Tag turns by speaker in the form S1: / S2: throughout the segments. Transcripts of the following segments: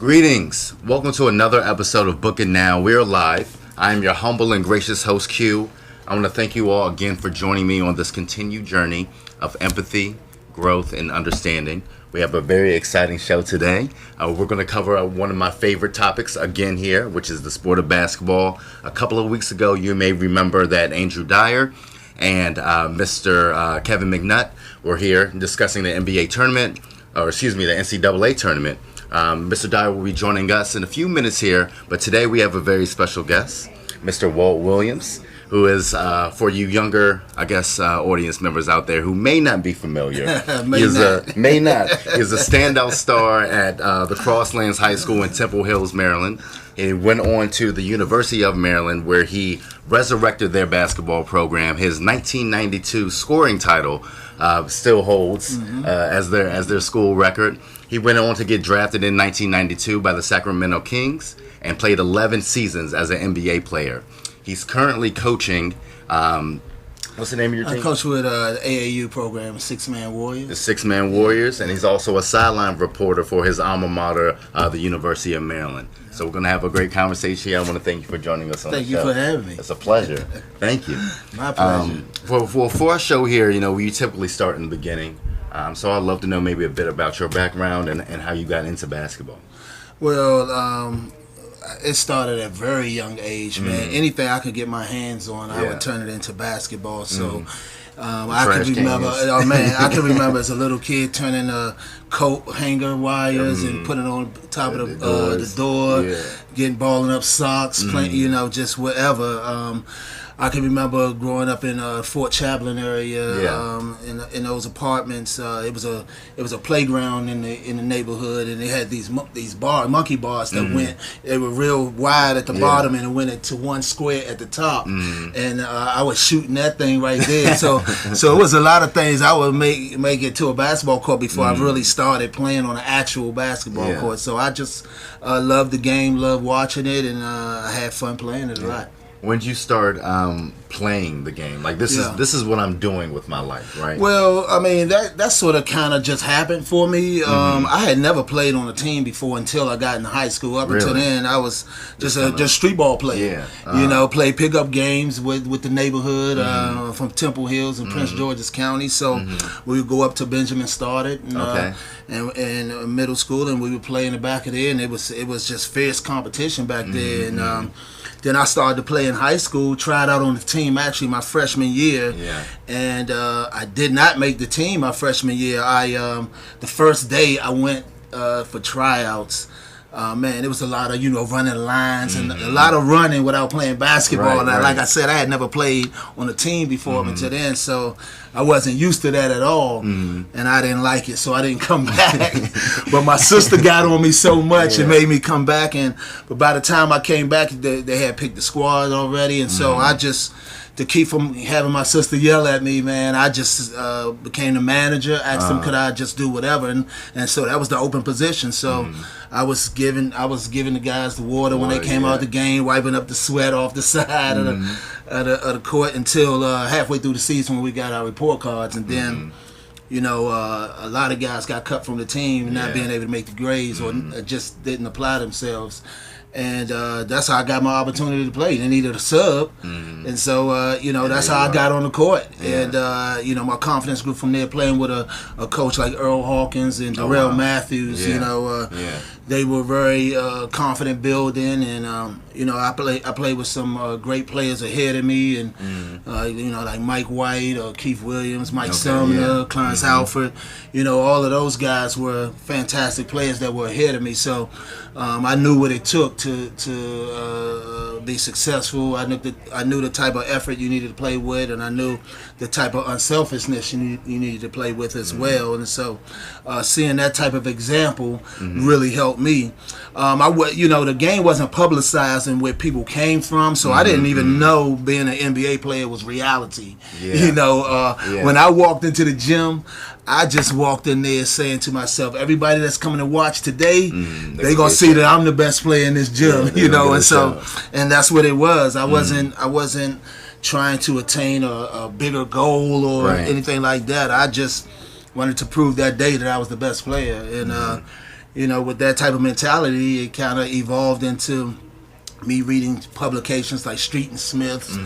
S1: Greetings. Welcome to another episode of Book It Now. We're live. I am your humble and gracious host, Q. I want to thank you all again for joining me on this continued journey of empathy, growth, and understanding. We have a very exciting show today. We're going to cover one of my favorite topics again here, which is the sport of basketball. A couple of weeks ago, you may remember that Andrew Dyer and Mr. Kevin McNutt were here discussing the NBA tournament, the NCAA tournament. Mr. Dyer will be joining us in a few minutes here, but today we have a very special guest, Mr. Walt Williams, who is, for you younger, audience members out there who may not be familiar. He's a standout star at the Crosslands High School in Temple Hills, Maryland. He went on to the University of Maryland, where he resurrected their basketball program. His 1992 scoring title still holds as their school record. He went on to get drafted in 1992 by the Sacramento Kings and played 11 seasons as an NBA player. He's currently coaching, what's the name of your team?
S2: I coach with the AAU program, Six Man Warriors.
S1: The Six Man Warriors, and he's also a sideline reporter for his alma mater, the University of Maryland. So we're going to have a great conversation here. I want to thank you for joining us on the show.
S2: Thank you for having me.
S1: It's a pleasure. Thank you.
S2: My pleasure.
S1: For our show here, we typically start in the beginning. So I'd love to know maybe a bit about your background and how you got into basketball.
S2: Well, it started at a very young age, man. Anything I could get my hands on, I would turn it into basketball. So I can remember, I can remember as a little kid turning coat hanger wires and putting it on top of the door, getting balling up socks, playing, just whatever. I can remember growing up in Fort Chaplain area, in those apartments. It was a playground in the neighborhood, and they had these monkey bars that they were real wide at the bottom, and it went into one square at the top. And I was shooting that thing right there. So it was a lot of things I would make it to a basketball court before I really started playing on an actual basketball court. So I just loved the game, loved watching it, and I had fun playing it a lot.
S1: When did you start playing the game? Like this is what I'm doing with my life, right?
S2: Well, I mean that sort of kind of just happened for me. I had never played on a team before until I got into high school. Up until then, I was just street ball player. Play pickup games with the neighborhood from Temple Hills and Prince George's County. So we would go up to Benjamin Started and middle school, and we would play in the back of there, and it was just fierce competition back there. And then I started to play in high school, tried out on the team actually my freshman year, and I did not make the team my freshman year. The first day I went for tryouts, it was a lot of running lines and a lot of running without playing basketball. Like I said, I had never played on a team before up until then, so I wasn't used to that at all, and I didn't like it, so I didn't come back. But my sister got on me so much it made me come back. But by the time I came back, they had picked the squad already, and so I just, to keep from having my sister yell at me, man, I just became the manager, asked them could I just do whatever, and so that was the open position. So I was giving the guys the water when they came out the game, wiping up the sweat off the side of the court until halfway through the season when we got our report cards, and then a lot of guys got cut from the team, not being able to make the grades or just didn't apply themselves. And that's how I got my opportunity to play. They needed a sub, and so that's how I got on the court. And my confidence grew from there. Playing with a coach like Earl Hawkins and Darrell Matthews, they were very confident building, and I played with some great players ahead of me, and like Mike White or Keith Williams, Mike Sumner, Clarence Alford. All of those guys were fantastic players that were ahead of me. So I knew what it took to be successful. I knew the type of effort you needed to play with, and I knew the type of unselfishness you needed to play with as well. And so seeing that type of example really helped me. The game wasn't publicized and where people came from, so I didn't even know being an NBA player was reality. When I walked into the gym, I just walked in there saying to myself, everybody that's coming to watch today, they're gonna see that I'm the best player in this gym, and that's what it was. I wasn't trying to attain a bigger goal or anything like that. I just wanted to prove that day that I was the best player, and with that type of mentality, it kind of evolved into me reading publications like Street and Smith's,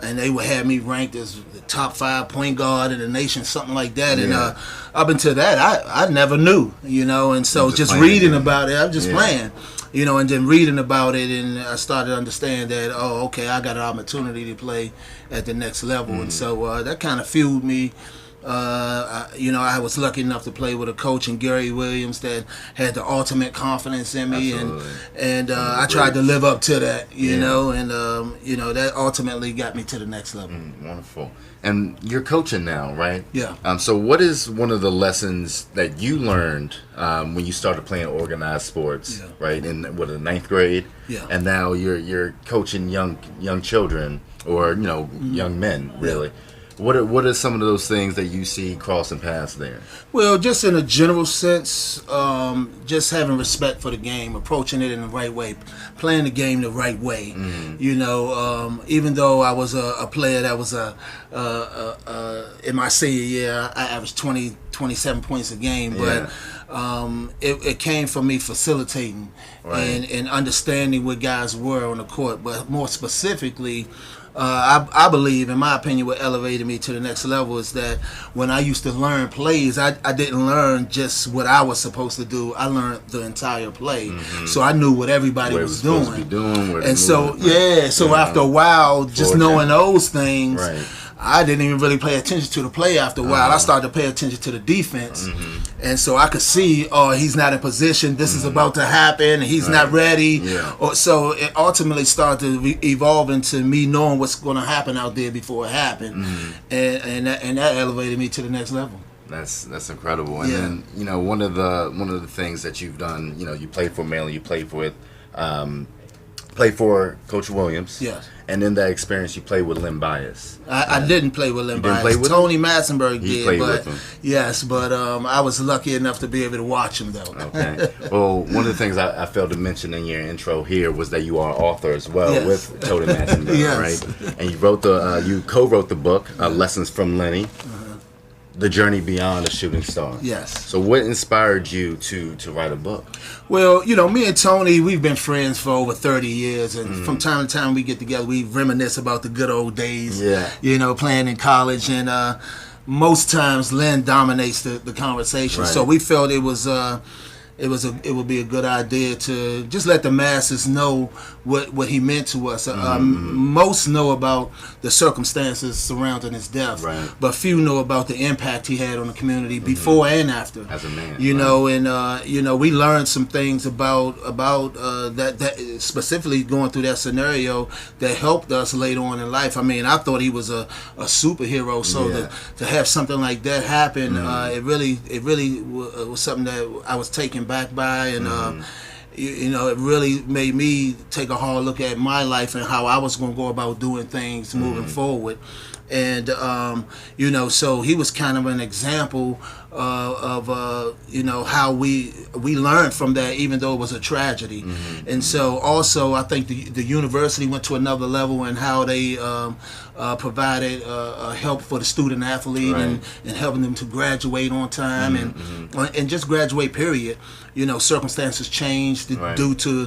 S2: and they would have me ranked as the top 5 point guard in the nation, something like that. And up until that, I never knew, and so just reading about it, I'm just playing. And then reading about it, and I started to understand that, okay, I got an opportunity to play at the next level. And so that kind of fueled me. I was lucky enough to play with a coach in Gary Williams that had the ultimate confidence in me. Absolutely. and I tried to live up to that, and that ultimately got me to the next level.
S1: Wonderful. And you're coaching now, right?
S2: Yeah.
S1: So what is one of the lessons that you learned when you started playing organized sports, right? In the 9th grade? Yeah. And now you're coaching young children or young men, really. Yeah. What are some of those things that you see crossing paths there?
S2: Well, just in a general sense, just having respect for the game, approaching it in the right way, playing the game the right way. Even though I was a player that was in my senior year, I averaged 27 points a game, but it came from me facilitating and understanding what guys were on the court, but more specifically, I believe, in my opinion, what elevated me to the next level is that when I used to learn plays, I didn't learn just what I was supposed to do. I learned the entire play, so I knew what everybody was doing. And so, after a while, just knowing those things, I didn't even really pay attention to the play after a while. I started to pay attention to the defense. And so I could see, he's not in position. This is about to happen. He's not ready. So it ultimately started to evolve into me knowing what's going to happen out there before it happened. And that elevated me to the next level.
S1: That's incredible. And then, one of the things that you've done, you played for Maryland, you played for Coach Williams.
S2: Yes.
S1: And in that experience, you played with Len Bias.
S2: I didn't play with Len Bias. Tony Massenberg did, but I was lucky enough to be able to watch him, though.
S1: Okay. Well, one of the things I failed to mention in your intro here was that you are an author as well with Tony Massenberg, right? And you co-wrote the book, Lessons from Lenny. The Journey Beyond a Shooting Star.
S2: Yes.
S1: So what inspired you to write a book?
S2: Well, me and Tony, we've been friends for over 30 years, and from time to time we get together, we reminisce about the good old days, playing in college, and most times Len dominates the conversation. So we felt it would be a good idea to just let the masses know what he meant to us. Most know about the circumstances surrounding his death, but few know about the impact he had on the community before and after.
S1: As a man,
S2: and we learned some things about that specifically going through that scenario that helped us later on in life. I mean, I thought he was a superhero, so to have something like that happen, it really was something that I was taken back by, and it really made me take a hard look at my life and how I was going to go about doing things moving forward. And so he was kind of an example of how we learned from that, even though it was a tragedy. And so also I think the university went to another level in how they provided help for the student athlete and helping them to graduate on time and just graduate, period. Circumstances changed due to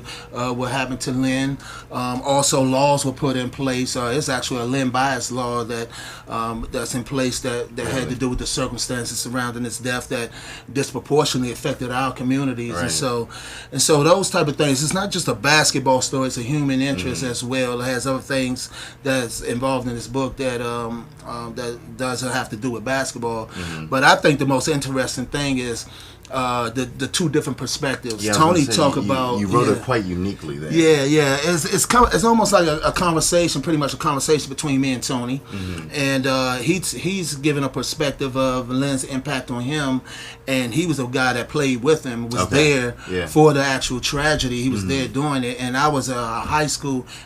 S2: what happened to Len. Also, laws were put in place. It's actually a Len Bias law that's in place that had to do with the circumstances surrounding his death that disproportionately affected our communities. And so those type of things. It's not just a basketball story. It's a human interest as well. It has other things that's involved in this book that doesn't have to do with basketball. But I think the most interesting thing is the two different perspectives. Tony about
S1: you wrote it quite uniquely there.
S2: It's almost like a conversation, pretty much a conversation between me and Tony, and he's given a perspective of Len's impact on him, and he was a guy that played with him, was there for the actual tragedy. He was there doing it, and I was a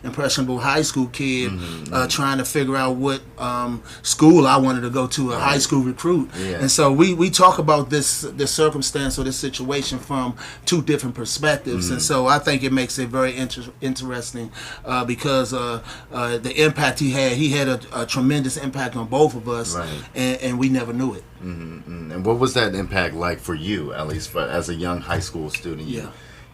S2: impressionable high school kid trying to figure out what school I wanted to go to, a high school recruit, and so we talk about this circumstance circumstance or this situation from two different perspectives, and so I think it makes it very interesting because the impact he had a tremendous impact on both of us,
S1: right.
S2: and we never knew it.
S1: Mm-hmm. And what was that impact like for you, at least as a young high school student?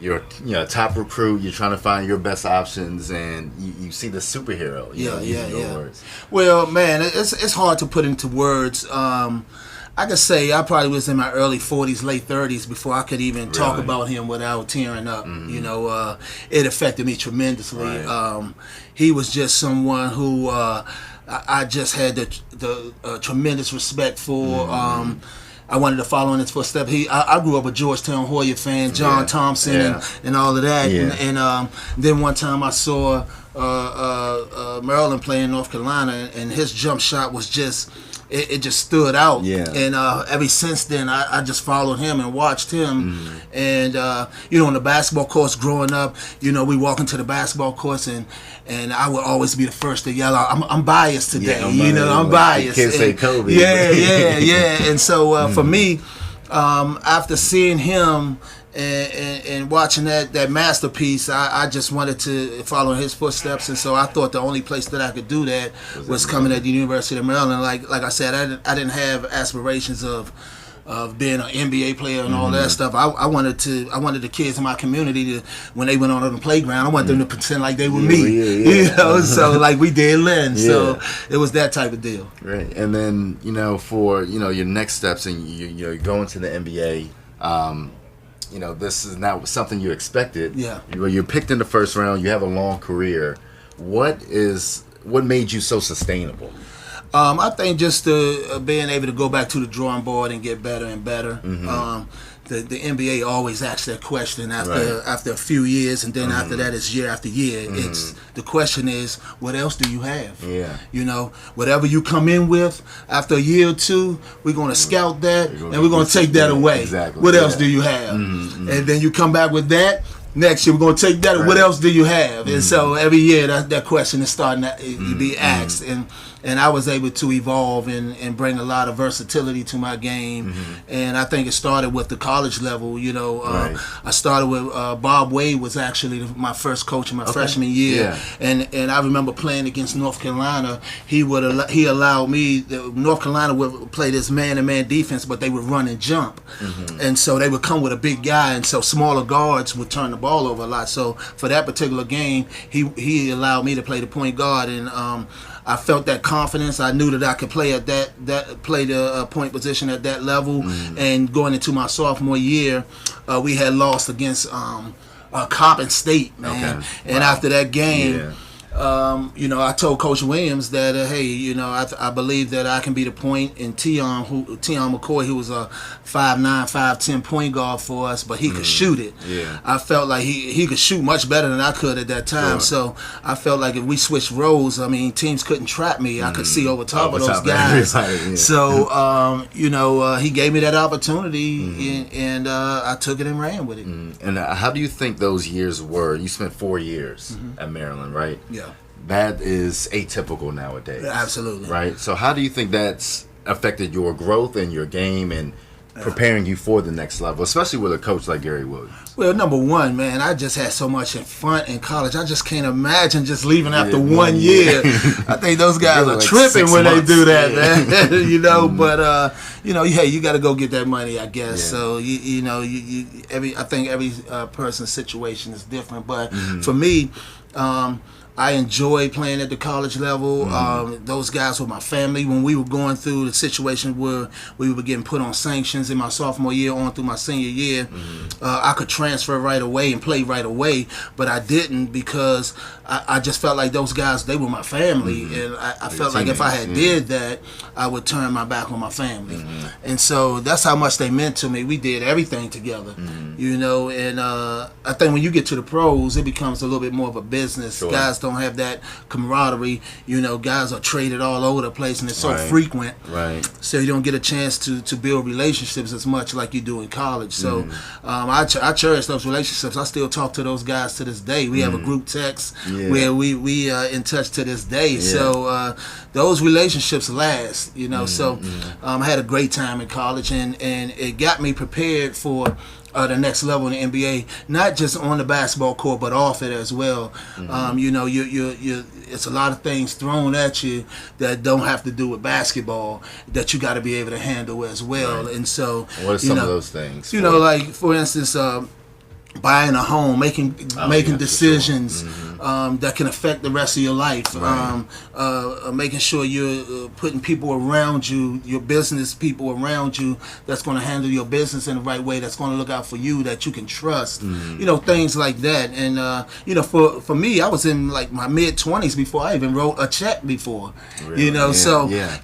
S1: You're a top recruit. You're trying to find your best options, and you see the superhero. Your words.
S2: Well, man, it's hard to put into words. I could say I probably was in my early 40s, late 30s before I could even talk about him without tearing up. Mm-hmm. It affected me tremendously. Right. He was just someone who I just had the tremendous respect for. Mm-hmm. I wanted to follow in his footsteps. I grew up a Georgetown Hoya fan, John Thompson, and all of that. Yeah. And then one time I saw Maryland play in North Carolina, and his jump shot was just it just stood out. Yeah. And ever since then, I just followed him and watched him. Mm-hmm. And on the basketball course growing up, we walk into the basketball course and I would always be the first to yell out, I'm biased today. I'm biased.
S1: You can't say Kobe.
S2: Yeah. And so for me, after seeing him and watching that masterpiece, I just wanted to follow in his footsteps, and so I thought the only place that I could do that was coming at the University of Maryland. Like I said, I didn't have aspirations of being an NBA player and all that stuff. I wanted the kids in my community to, when they went on the playground, I wanted them to pretend like they were me. So like we did Lynn. So it was that type of deal.
S1: Right. And then for your next steps, and you're going to the NBA. This is not something you expected. Yeah. You're picked in the first round. You have a long career. What made you so sustainable?
S2: I think just being able to go back to the drawing board and get better and better. Mm-hmm. The NBA always asks that question after a few years, and then after that it's year after year. Mm-hmm. It's the question is, what else do you have? Yeah. Whatever you come in with after a year or two, we're going to scout that and we're going to take that away. Exactly. What else do you have? Mm-hmm. And then you come back with that. Next year we're going to take that. Right. What else do you have? Mm-hmm. And so every year that question is starting to be asked, and I was able to evolve and bring a lot of versatility to my game. Mm-hmm. And I think it started with the college level. I started with Bob Wade was actually my first coach in my freshman year, and I remember playing against North Carolina. He allowed me. North Carolina would play this man-to-man defense, but they would run and jump, and so they would come with a big guy, and so smaller guards would turn the ball over a lot. So for that particular game, he allowed me to play the point guard, and I felt that confidence. I knew that I could play at play the point position at that level. Mm-hmm. And going into my sophomore year, we had lost against Coppin State, man. Okay. And after that game, I told Coach Williams that, hey, I believe that I can be the point. And Tion McCoy, who was a 5'9", 5'10" point guard for us, but he could shoot it. Yeah. I felt like he could shoot much better than I could at that time. Sure. So I felt like if we switched roles, teams couldn't trap me. I could see over top of those guys. So, he gave me that opportunity, and I took it and ran with it.
S1: And how do you think those years were? You spent 4 years at Maryland, right? Yeah. That is atypical nowadays.
S2: Absolutely.
S1: Right? So how do you think that's affected your growth and your game and preparing you for the next level, especially with a coach like Gary Williams?
S2: Well, number one, man, I just had so much fun in college. I just can't imagine just leaving after 1 year. I think those guys are tripping when they do that, man. But hey, you got to go get that money, I guess. So I think every person's situation is different. But for me, I enjoyed playing at the college level. Those guys were my family. When we were going through the situation where we were getting put on sanctions in my sophomore year on through my senior year, I could transfer right away and play right away, but I didn't because I just felt like those guys, they were my family, and I felt like if I had did that, I would turn my back on my family. And so that's how much they meant to me. We did everything together. you know, and I think when you get to the pros, it becomes a little bit more of a business.
S1: Sure.
S2: Guys don't have that camaraderie. You know, guys are traded all over the place, and it's so
S1: Right.
S2: frequent.
S1: Right.
S2: So you don't get a chance to build relationships as much like you do in college. So I cherish those relationships. I still talk to those guys to this day. We have a group text where we in touch to this day.
S1: Yeah.
S2: So those relationships last, you know. So I had a great time in college, and it got me prepared for the next level in the NBA, not just on the basketball court, but off it as well. You know, you it's a lot of things thrown at you that don't have to do with basketball that you got to be able to handle as well.
S1: Right.
S2: And so,
S1: What are some of those things?
S2: You know, like for instance, buying a home, making decisions that can affect the rest of your life.
S1: Right.
S2: Making sure you're putting people around you, your business people around you, that's going to handle your business in the right way, that's going to look out for you, that you can trust. You know, things like that. And you know, for me, I was in like my mid-20s before I even wrote a check before.
S1: Really?
S2: You know,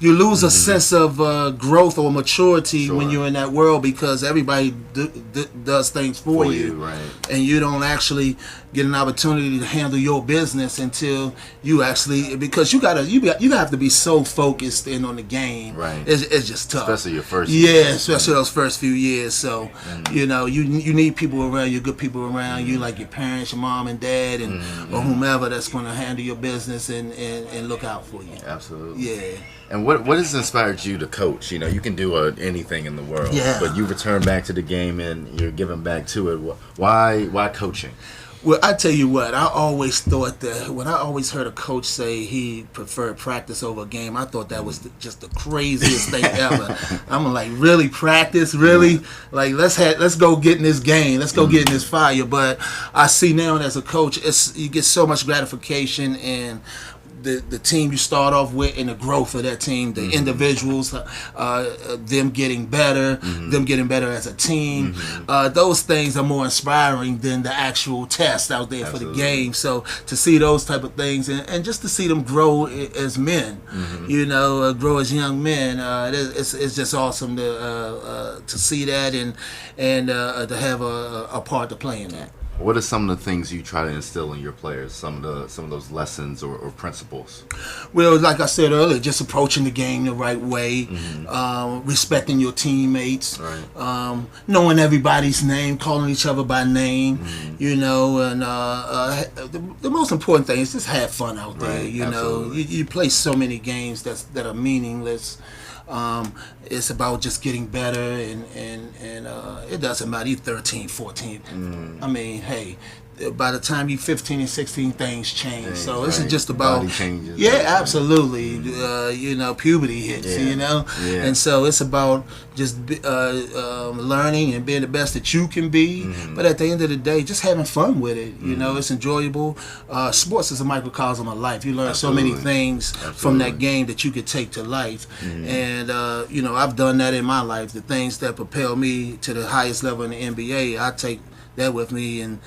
S2: you lose a sense of growth or maturity when you're in that world, because everybody does things for you.
S1: Right.
S2: And you don't actually get an opportunity to handle your business until you actually, because you have to be so focused in on the game.
S1: Right.
S2: It's just tough,
S1: especially your first
S2: especially those first few years. So you know, you need people around you, good people around you, like your parents, your mom and dad, and or whomever that's going to handle your business and look out for you.
S1: Absolutely.
S2: Yeah.
S1: And what has inspired you to coach? You know, you can do anything in the world, but you return back to the game and you're giving back to it. Why coaching?
S2: Well, I tell you what, I always thought that when I always heard a coach say he preferred practice over a game, I thought that was just the craziest thing ever. I'm like, really, practice? Really? Like, let's go get in this game. Let's go get in this fire. But I see now as a coach, you get so much gratification in the team you start off with and the growth of that team, the individuals, them getting better, them getting better as a team. Those things are more inspiring than the actual test out there for the game. So to see those type of things and just to see them grow as men, you know, grow as young men, it's just awesome to see that and to have a part to play in that.
S1: What are some of the things you try to instill in your players? Some of those lessons or principles?
S2: Well, like I said earlier, just approaching the game the right way, respecting your teammates, knowing everybody's name, calling each other by name, you know, and the most important thing is just have fun out there. You know, you play so many games that are meaningless. It's about just getting better, and it doesn't matter. You're 13, 14. I mean, hey, by the time you're 15 and 16, things change. So this is just about
S1: body changes.
S2: Absolutely. You know, puberty hits. You know, and so it's about just learning and being the best that you can be. But at the end of the day, just having fun with it. You know, it's enjoyable. Sports is a microcosm of life. You learn so many things from that game that you could take to life. And you know, I've done that in my life. The things that propel me to the highest level in the NBA, I take that with me and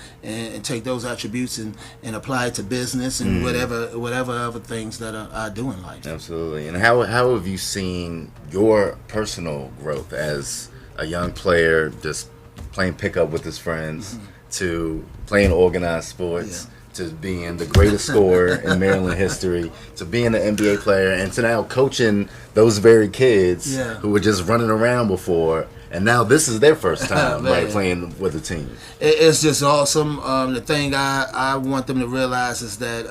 S2: take those attributes and apply it to business and whatever other things that I do in life.
S1: Absolutely. And how have you seen your personal growth as a young player, just playing pickup with his friends, to playing organized sports, to being the greatest scorer in Maryland history, to being an NBA player, and to now coaching those very kids who were just running around before? And now this is their first time, playing with a team.
S2: It's just awesome. The thing I want them to realize is that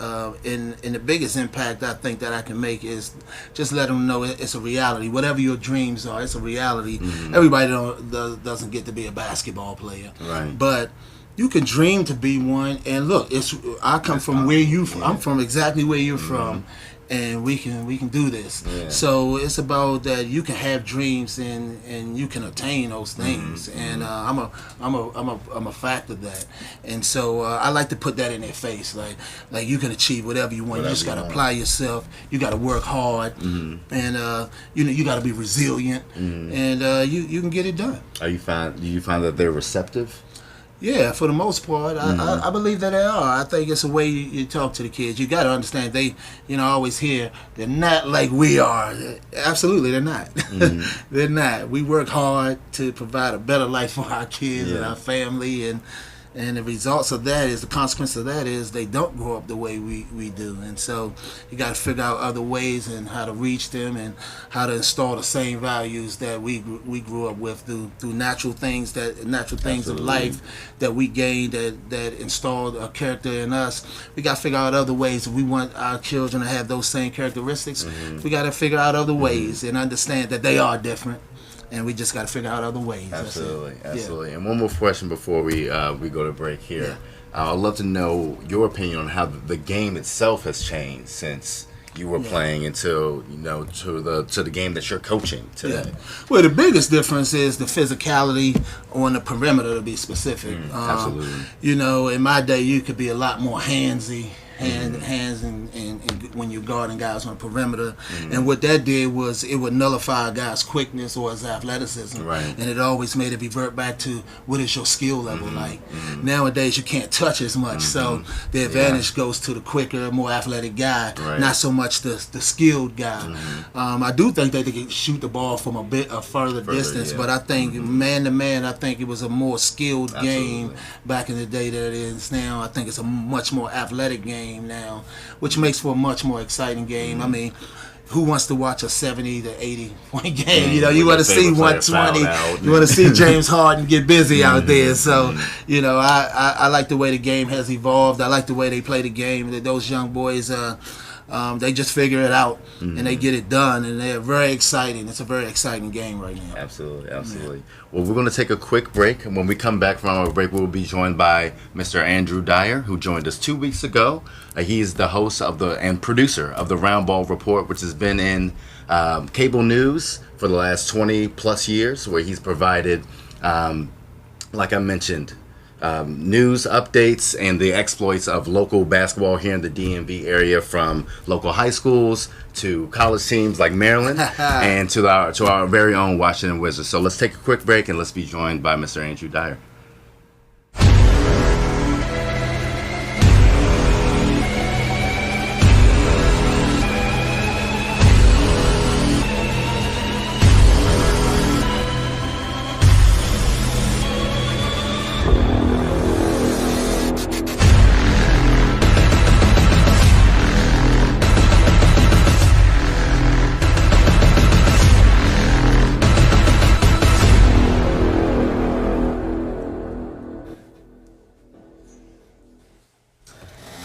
S2: in the biggest impact I think that I can make is just let them know it's a reality. Whatever your dreams are, it's a reality. Everybody doesn't get to be a basketball player, but you can dream to be one. And look, I come from where you from. I'm from exactly where you're from. And we can do this. So it's about that you can have dreams and you can attain those things. And I'm a fact of that. And so I like to put that in their face, like you can achieve whatever you want. You just got to apply yourself. You got to work hard, and you got to be resilient, and you can get it done.
S1: Do you find that they're receptive?
S2: Yeah, for the most part, I believe that they are. I think it's a way you talk to the kids. You got to understand they, I always hear they're not like we are. Absolutely, they're not. They're not. We work hard to provide a better life for our kids and our family, and the results of that is, the consequence of that is they don't grow up the way we do. And so you got to figure out other ways and how to reach them and how to install the same values that we grew up with through natural things of life that we gained that installed a character in us. We got to figure out other ways. If we want our children to have those same characteristics, we got to figure out other ways and understand that they are different. And we just got to figure out other ways.
S1: Absolutely. And one more question before we go to break here. I'd love to know your opinion on how the game itself has changed since you were playing until to the game that you're coaching today.
S2: Well, the biggest difference is the physicality on the perimeter, to be specific.
S1: Absolutely.
S2: In my day, you could be a lot more handsy. Hands and when you're guarding guys on the perimeter, and what that did was it would nullify a guy's quickness or his athleticism, and it always made it revert back to what is your skill level like. Nowadays you can't touch as much, so the advantage goes to the quicker, more athletic guy, not so much the skilled guy. I do think that they can shoot the ball from a further distance, but I think man to man, I think it was a more skilled game back in the day than it is now. I think it's a much more athletic game now, which makes for a much more exciting game. I mean, who wants to watch a 70 to 80 point game? You want to see 120. You want to see James Harden get busy out there. So, I like the way the game has evolved. I like the way they play the game. That those young boys, they just figure it out and they get it done, and they're very exciting. It's a very exciting game right now.
S1: Absolutely. Well, we're going to take a quick break, and when we come back from our break, we'll be joined by Mr. Andrew Dyer, who joined us 2 weeks ago. He is the host and producer of the Round Ball Report, which has been in cable news for the last 20 plus years, where he's provided, like I mentioned, news updates and the exploits of local basketball here in the DMV area, from local high schools to college teams like Maryland and to our very own Washington Wizards. So let's take a quick break and let's be joined by Mr. Andrew Dyer.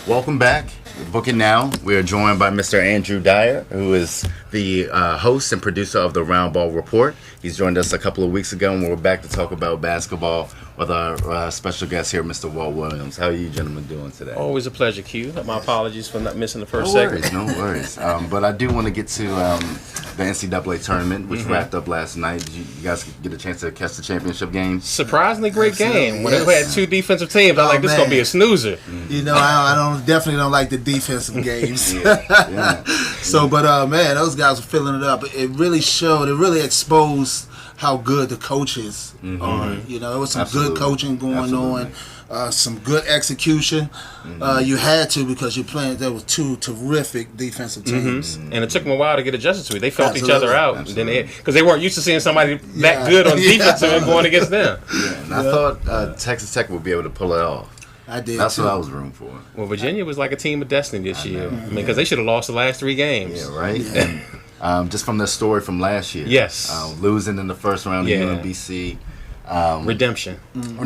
S1: Welcome back. Book It Now. We are joined by Mr. Andrew Dyer, who is the host and producer of the Round Ball Report. He's joined us a couple of weeks ago, and we're back to talk about basketball with our special guest here, Mr. Walt Williams. How are you gentlemen doing today?
S3: Always a pleasure, Q. My apologies for not missing the first segment.
S1: No worries. But I do want to get to the NCAA tournament, which wrapped up last night. Did you guys get a chance to catch the championship game?
S3: Surprisingly great game. When we had two defensive teams, I was like, this is going to be a snoozer.
S2: I definitely don't like the defensive games. But man, those guys were filling it up. It really exposed how good the coaches are. There was some good coaching going on. Some good execution. You had to, because you're playing. There were two terrific defensive teams,
S3: and it took them a while to get adjusted to it. They felt each other out, and then because they weren't used to seeing somebody that good on defense and going against them.
S1: And I thought Texas Tech would be able to pull it off.
S2: I did.
S1: That's what I was rooting for.
S3: Well, Virginia was like a team of destiny this year. Because they should have lost the last 3 games.
S1: Yeah, right. And just from the story from last year.
S3: Yes.
S1: Losing in the first round to UMBC.
S3: Redemption.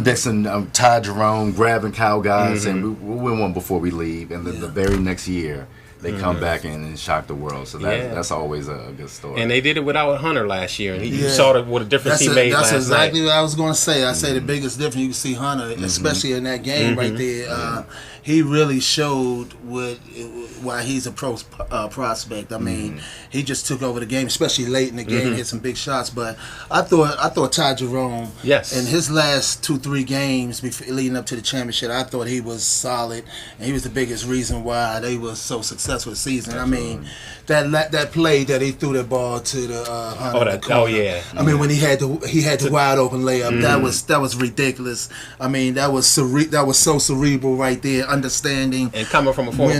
S1: Dixon, Ty Jerome grabbing Kyle guys, and we win one before we leave. And the very next year, they come back and shock the world. So that's always a good story.
S3: And they did it without Hunter last year. And you saw what a difference he made last night.
S2: That's exactly what I was going to say. I say the biggest difference you can see Hunter, especially in that game right there. he really showed why he's a prospect. I mean, he just took over the game, especially late in the game, hit some big shots. But I thought Ty Jerome, in his last 2-3 games leading up to the championship, I thought he was solid, and he was the biggest reason why they was so successful this season. I mean, that play that he threw that ball to the Hunter. I mean, when he had the wide open layup, that was ridiculous. I mean, that was so cerebral right there, understanding
S3: and coming from a former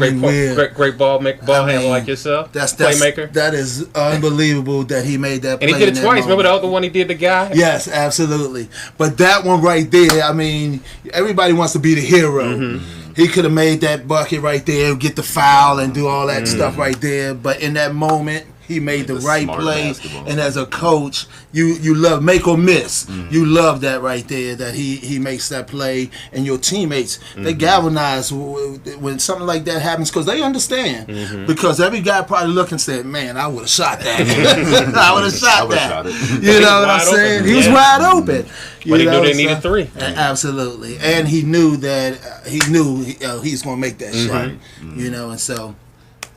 S3: great ball handler like yourself,
S2: that's
S3: playmaker.
S2: That is unbelievable that he made that play.
S3: And he did it twice. Remember the other one he did, the guy?
S2: Yes, absolutely. But that one right there, I mean, everybody wants to be the hero. He could have made that bucket right there, get the foul, and do all that stuff right there. But in that moment, he made the right play. Basketball. And as a coach, you love make or miss. You love that right there, that he makes that play. And your teammates, they galvanize when something like that happens because they understand. Because every guy probably look and said, man, I would have shot that. I would have shot that. You know what I'm saying? He was wide open.
S3: But he knew they needed 3.
S2: Absolutely. And he knew that he was going to make that shot. You know, and so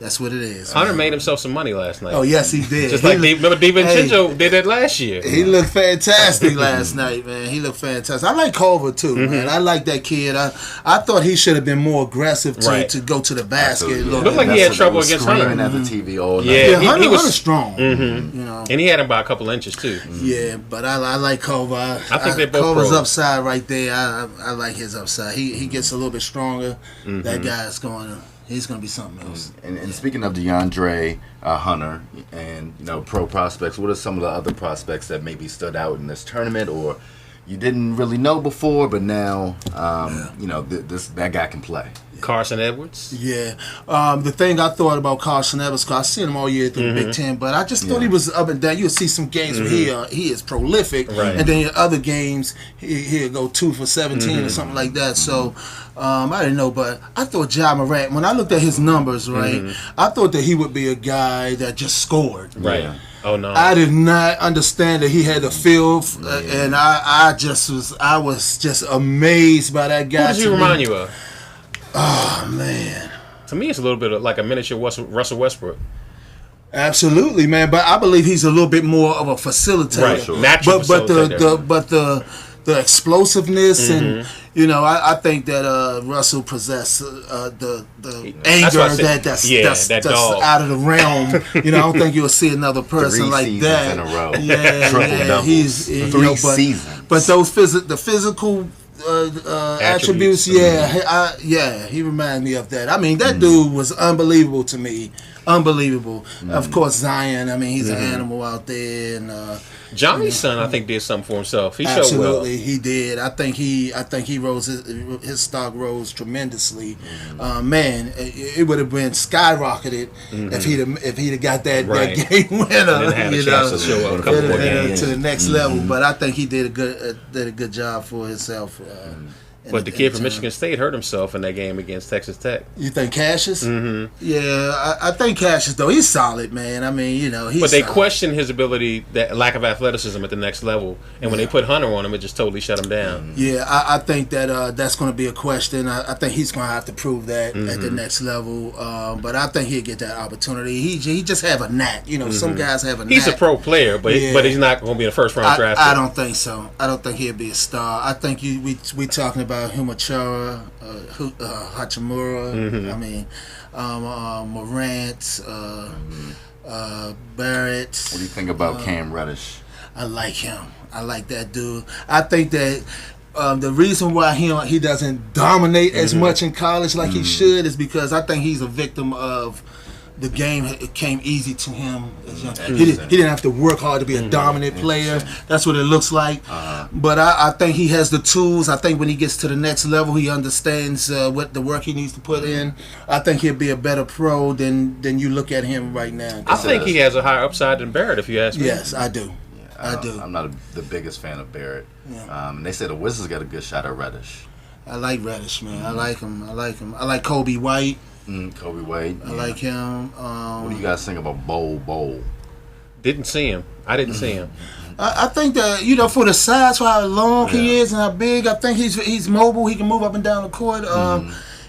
S2: that's what it is.
S3: Hunter made himself some money last night.
S2: Oh, yes, he did.
S3: Just like remember DiVincenzo did that last year.
S2: He looked fantastic last night, man. He looked fantastic. I like Culver, too, man. I like that kid. I thought he should have been more aggressive to go to the basket.
S3: It looked like he had trouble against Hunter.
S1: At the TV all night.
S2: Yeah, Hunter was strong. You know.
S3: And he had him by a couple inches, too.
S2: Yeah, but I like Culver.
S3: I think they're both
S2: Culver's
S3: pros.
S2: Upside right there. I like his upside. He gets a little bit stronger. That guy's going to... He's going to be something else.
S1: And speaking of DeAndre Hunter and pro prospects, what are some of the other prospects that maybe stood out in this tournament or you didn't really know before, but now that guy can play?
S3: Carson Edwards.
S2: Yeah. The thing I thought about Carson Edwards, because I've seen him all year through the Big Ten, but I just thought he was up and down. You'll see some games where he is prolific, and then in other games he'll go 2 for 17 or something like that. So I didn't know, but I thought Ja Morant, when I looked at his numbers, I thought that he would be a guy that just scored.
S3: Right. Yeah. Oh no!
S2: I did not understand that he had the feel, and I was just amazed by that guy.
S3: Who does he remind you of?
S2: Oh man!
S3: To me, it's a little bit like a miniature Russell Westbrook.
S2: Absolutely, man. But I believe he's a little bit more of a facilitator.
S3: Right, sure. Natural
S2: facilitator. The explosiveness and I think that Russell possessed the anger that's out of the realm. I don't think you'll see another person like that.
S1: 3 seasons in a row.
S2: Yeah, he's
S1: 3 seasons.
S2: But those the physical attributes, he reminded me of that. I mean, that dude was unbelievable to me. Unbelievable. Of course, Zion. I mean, he's an animal out there, and
S3: Johnny's son, I think, did something for himself. He
S2: absolutely
S3: showed well.
S2: He did. I think he rose his stock rose tremendously. Man, it would have been skyrocketed if he'd have got that game winner. To the next level. But I think he did a good job for himself.
S3: But the kid from Michigan State hurt himself in that game against Texas Tech.
S2: You think Cassius? Yeah, I think Cassius, though. He's solid, man. I mean, he's
S3: But they
S2: solid.
S3: Questioned his ability, that lack of athleticism at the next level. And when they put Hunter on him, it just totally shut him down.
S2: Yeah, I think that that's going to be a question. I think he's going to have to prove that at the next level. But I think he'll get that opportunity. He just have a knack. Some guys have a knack.
S3: He's a pro player, but he's not going to be in the first round draft.
S2: I don't think so. I don't think he'll be a star. I think we talking about Humachara, Hachimura. I mean, Morant, Barrett.
S1: What do you think about Cam Reddish?
S2: I like him. I like that dude. I think that the reason why he doesn't dominate as much in college like he should is because I think he's a victim of the game. It came easy to him. He didn't have to work hard to be a dominant player. That's what it looks like. But I think he has the tools. I think when he gets to the next level, he understands what the work he needs to put in. I think he'll be a better pro than you look at him right now.
S3: I think he has a higher upside than Barrett, if you ask me.
S2: Yes, I do. I do.
S1: I'm not the biggest fan of Barrett. And they say the Wizards got a good shot at Reddish.
S2: I like Reddish, man. I like him. I like Kobe White.
S1: Kobe White.
S2: I like him.
S1: What do you guys think about Bowl?
S3: Didn't see him. I didn't see him.
S2: I think that for the size, for how long he is and how big, I think he's mobile. He can move up and down the court.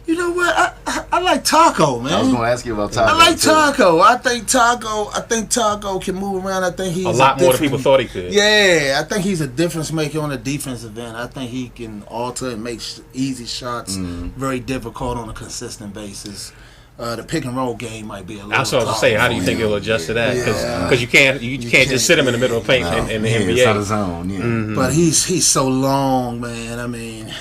S2: You know what? I like Taco, man.
S1: I was going to ask you about Taco.
S2: I like Taco. I think Taco can move around. I think he's
S3: a lot more than people thought he could.
S2: Yeah, I think he's a difference maker on the defensive end. I think he can alter and make easy shots very difficult on a consistent basis. The pick and roll game might be a little.
S3: That's what I was saying. How do you think he'll adjust to that? Because you can't just sit him in the middle of the paint in the NBA.
S1: It's out of zone. Yeah.
S2: But he's so long, man. I mean,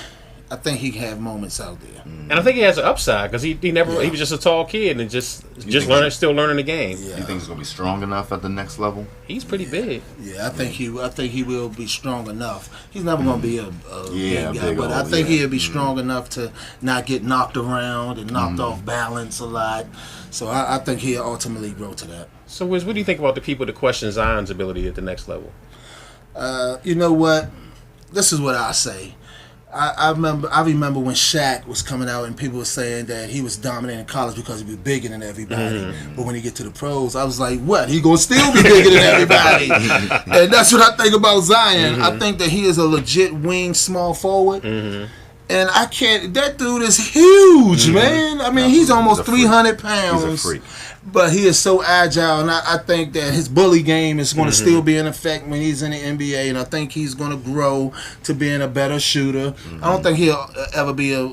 S2: I think he can have moments out there.
S3: And I think he has an upside because he was just a tall kid and still learning the game.
S1: Yeah. You think he's gonna be strong enough at the next level?
S3: He's pretty big.
S2: Yeah, I think he will be strong enough. He's never gonna be a big guy, but I think he'll be strong enough to not get knocked around and knocked off balance a lot. So I think he'll ultimately grow to that.
S3: So Wiz, what do you think about the people that question Zion's ability at the next level?
S2: You know what? This is what I say. I remember when Shaq was coming out and people were saying that he was dominating college because he was bigger than everybody. But when he get to the pros, I was like, what? He gonna still be bigger than everybody. And that's what I think about Zion. I think that he is a legit wing small forward. And that dude is huge, man. I mean, he's almost 300 pounds.
S1: He's a freak.
S2: But he is so agile, and I think that his bully game is going to still be in effect when he's in the NBA, and I think he's going to grow to being a better shooter. I don't think he'll ever be a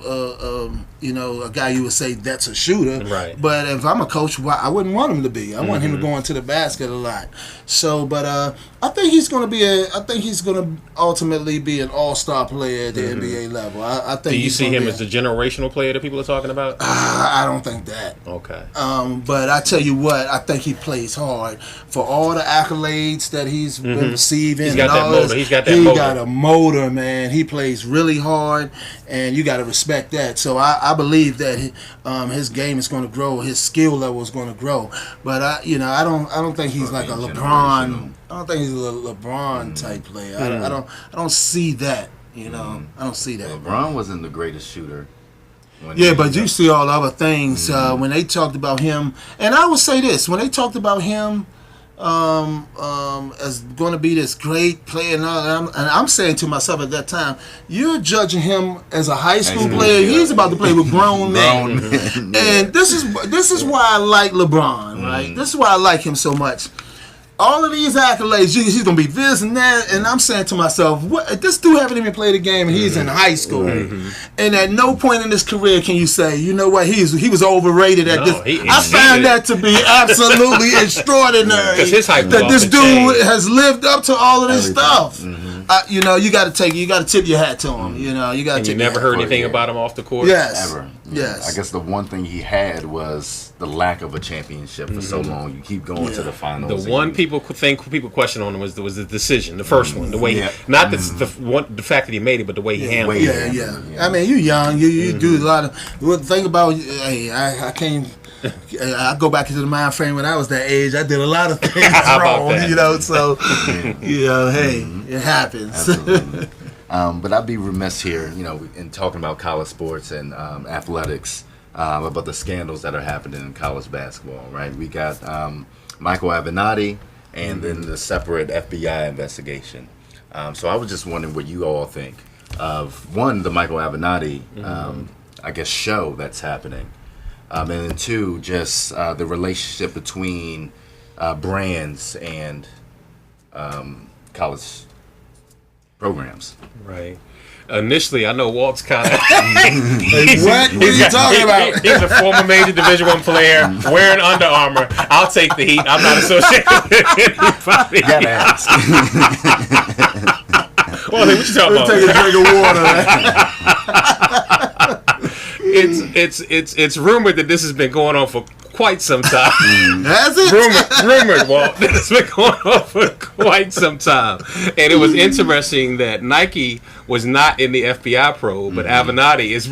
S2: guy you would say that's a shooter.
S3: Right.
S2: But if I'm a coach, I wouldn't want him to be. I want him to go into the basket a lot. So, but I think he's going to ultimately be an all-star player at the NBA level. I think.
S3: Do you see him as the generational player that people are talking about?
S2: I don't think that.
S3: Okay.
S2: But I tell you what, I think he plays hard for all the accolades that he's been receiving.
S3: He's got that motor. He's got that motor.
S2: He got a motor, man. He plays really hard, and you got to respect that. So I believe that his game is going to grow. His skill level is going to grow. But I don't think he's like a LeBron. I don't think he's a LeBron type player. I don't see that. I don't see that.
S1: LeBron wasn't the greatest shooter.
S2: Yeah, but you see all the other things when they talked about him. And I would say this, when they talked about him as going to be this great player, and I'm saying to myself at that time, you're judging him as a high school player. He's about to play with grown men. And this is why I like LeBron, right? This is why I like him so much. All of these accolades, he's going to be this and that, and I'm saying to myself, what? This dude haven't even played a game, and he's in high school. And at no point in his career can you say, you know what, he was overrated at this. I find that to be absolutely extraordinary. That this dude has lived up to all of this stuff. You got to tip your hat to him. You got to.
S3: You never heard anything about him off the court.
S2: Yes,
S1: ever.
S2: Yes.
S1: I guess the one thing he had was the lack of a championship for so long. You keep going to the finals.
S3: The one people question on him was the decision, the first one, the way not the fact that he made it, but the way he handled it.
S2: Yeah. I mean, you young, you do a lot of. Think about. Hey, I can't. I go back into the mind frame when I was that age. I did a lot of things wrong, So, hey, it happens.
S1: Absolutely. But I'd be remiss here, in talking about college sports and athletics, about the scandals that are happening in college basketball, right? We got Michael Avenatti and then the separate FBI investigation. So I was just wondering what you all think of, one, the Michael Avenatti, show that's happening. And then two, just the relationship between brands and college programs.
S3: Right. Initially, I know Walt's kind of.
S2: What are you talking about?
S3: He's a former major Division I player wearing Under Armour. I'll take the heat. I'm not associated with anybody.
S1: You gotta ask.
S3: Well, what you talking about?
S2: Take a drink of water.
S3: It's rumored that this has been going on for quite some time.
S2: Has it?
S3: Rumored, Walt. It's been going on for quite some time. And it was interesting that Nike was not in the FBI probe, but Avenatti is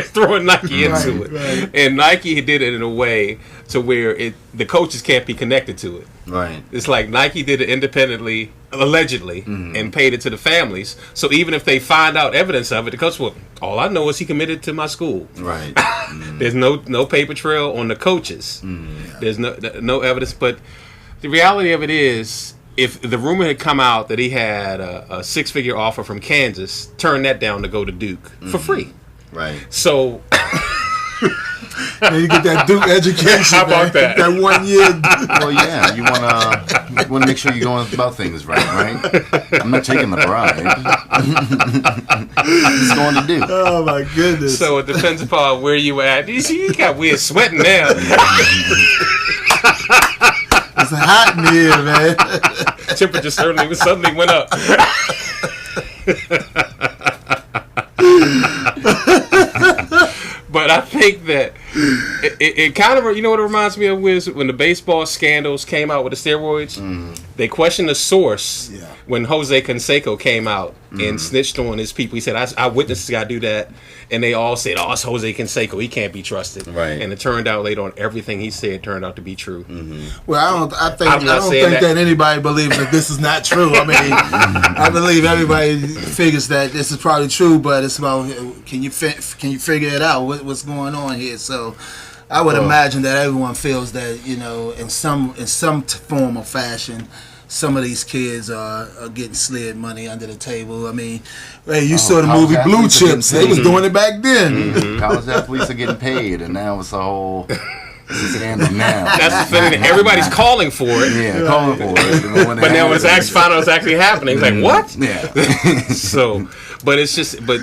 S3: throwing Nike into it. Right. And Nike did it in a way to where the coaches can't be connected to it.
S1: Right.
S3: It's like Nike did it independently, allegedly, and paid it to the families. So even if they find out evidence of it, the coach will, all I know is he committed to my school.
S1: Right.
S3: There's no paper trail on the coaches. There's no evidence. But the reality of it is, if the rumor had come out that he had a six-figure offer from Kansas, turn that down to go to Duke for free.
S1: Right.
S3: So
S2: And you get that Duke education.
S3: How about that?
S2: That 1 year.
S1: Well, yeah, you wanna make sure you're going about things right? I'm not taking the bribe. It's going to do.
S2: Oh my goodness.
S3: So it depends upon where you at. You see, you got weird sweating now.
S2: It's hot in here, man.
S3: Temperature suddenly went up. But I think that it kind of, you know what it reminds me of, was when the baseball scandals came out with the steroids. They questioned the source when Jose Canseco came out and snitched on his people. He said, I witnessed this guy do that. And they all said, oh, it's Jose Canseco. He can't be trusted. Right. And it turned out later on, everything he said turned out to be true.
S2: Well, I don't think that anybody believes that this is not true. I mean, I believe everybody figures that this is probably true, but it's about, can you figure it out? What's going on here? So I would imagine that everyone feels that, you know, in some form or fashion, some of these kids are getting slid money under the table. I mean, hey, you saw the movie Blue Chips. They was doing it back then.
S1: College athletes are getting paid, and now it's a whole scandal now.
S3: That's the thing. Everybody's calling for it.
S1: Yeah, calling for it.
S3: But now when it's actually found out it's actually happening, it's like, what?
S1: Yeah.
S3: So, but it's just, but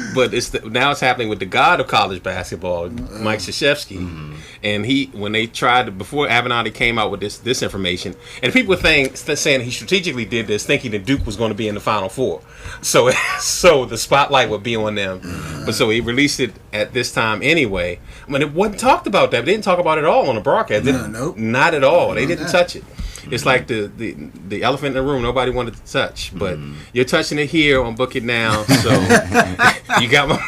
S3: now it's happening with the god of college basketball, Mike Krzyzewski. And when they tried to, before Avenatti came out with this information, and people were saying he strategically did this, thinking that Duke was going to be in the Final Four, so the spotlight would be on them. But so he released it at this time anyway. I mean, it wasn't talked about that. They didn't talk about it at all on the broadcast.
S2: Nope.
S3: Not at all. They didn't touch it. It's like the elephant in the room nobody wanted to touch, but you're touching it here on Book It Now. So you got my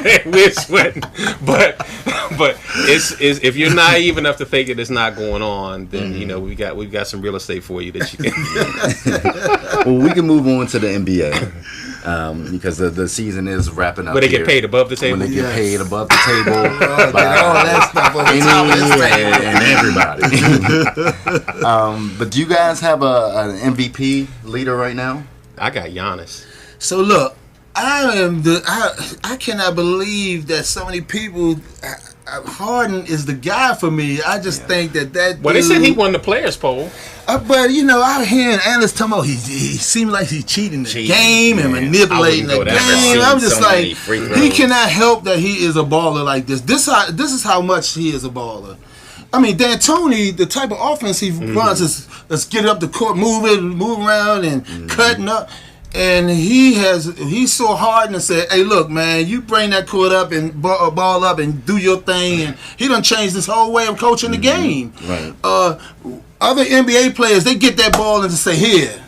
S3: man weird sweating. But it's if you're naive enough to think it's not going on, then you know we've got some real estate for you that you can.
S1: Well, we can move on to the NBA because the season is wrapping up.
S3: Where they get paid above the table.
S1: When they get paid above the table by
S2: all that stuff over
S1: and everybody. But do you guys have an MVP leader right now?
S3: I got Giannis.
S2: So look, I cannot believe that so many people. Harden is the guy for me. I just think that.
S3: Well, they said he won the players' poll.
S2: But you know, I hear analysts talking about he seems like he's cheating the game and manipulating the game. I'm just like, he cannot help that he is a baller like this. This is how much he is a baller. I mean, D'Antoni, the type of offense he runs is let's get it up the court, move around and cutting up. And he's so hard and said, hey, look, man, you bring that court up and ball up and do your thing. And he done changed this whole way of coaching the game.
S1: Right.
S2: Other NBA players, they get that ball and just say, here.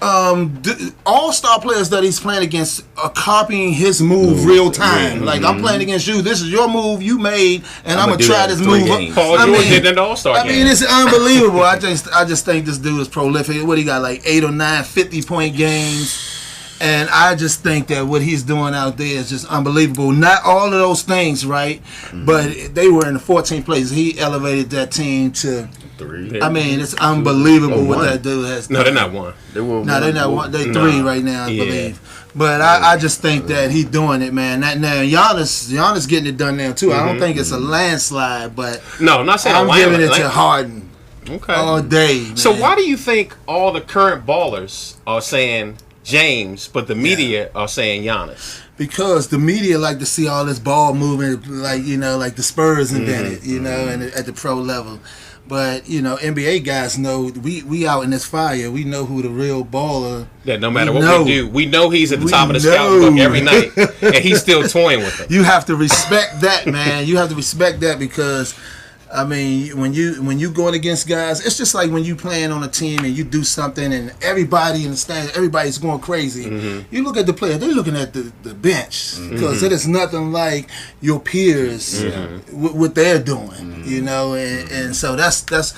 S2: All-star players that he's playing against are copying his move real time. Like, I'm playing against you. This is your move you made, and I'm going to try this move.
S3: Paul George did in the All-Star game.
S2: I mean, it's unbelievable. I just think this dude is prolific. What, he got like 8 or 9 50-point games? And I just think that what he's doing out there is just unbelievable. Not all of those things, right? But they were in the 14th place. He elevated that team to 3. I mean, it's unbelievable what that dude has done.
S3: No, they're not 1.
S2: They're not 1. They're 3 right now, I believe. But I just think that he's doing it, man. Now Giannis getting it done now too. I don't think it's a landslide, but
S3: no, I'm not saying
S2: I'm giving it to Harden.
S3: Okay.
S2: All day. Man.
S3: So why do you think all the current ballers are saying James, but the media are saying Giannis?
S2: Because the media like to see all this ball moving, like like the Spurs invented, and at the pro level. But NBA guys know we out in this fire. We know who the real baller.
S3: That no matter what we do, we know he's at the top of the scout book every night, and he's still toying with them.
S2: You have to respect that, man. You have to respect that because. I mean, when you going against guys, it's just like when you playing on a team and you do something and everybody in the stands, everybody's going crazy. You look at the players; they're looking at the bench because it is nothing like your peers what they're doing, And so that's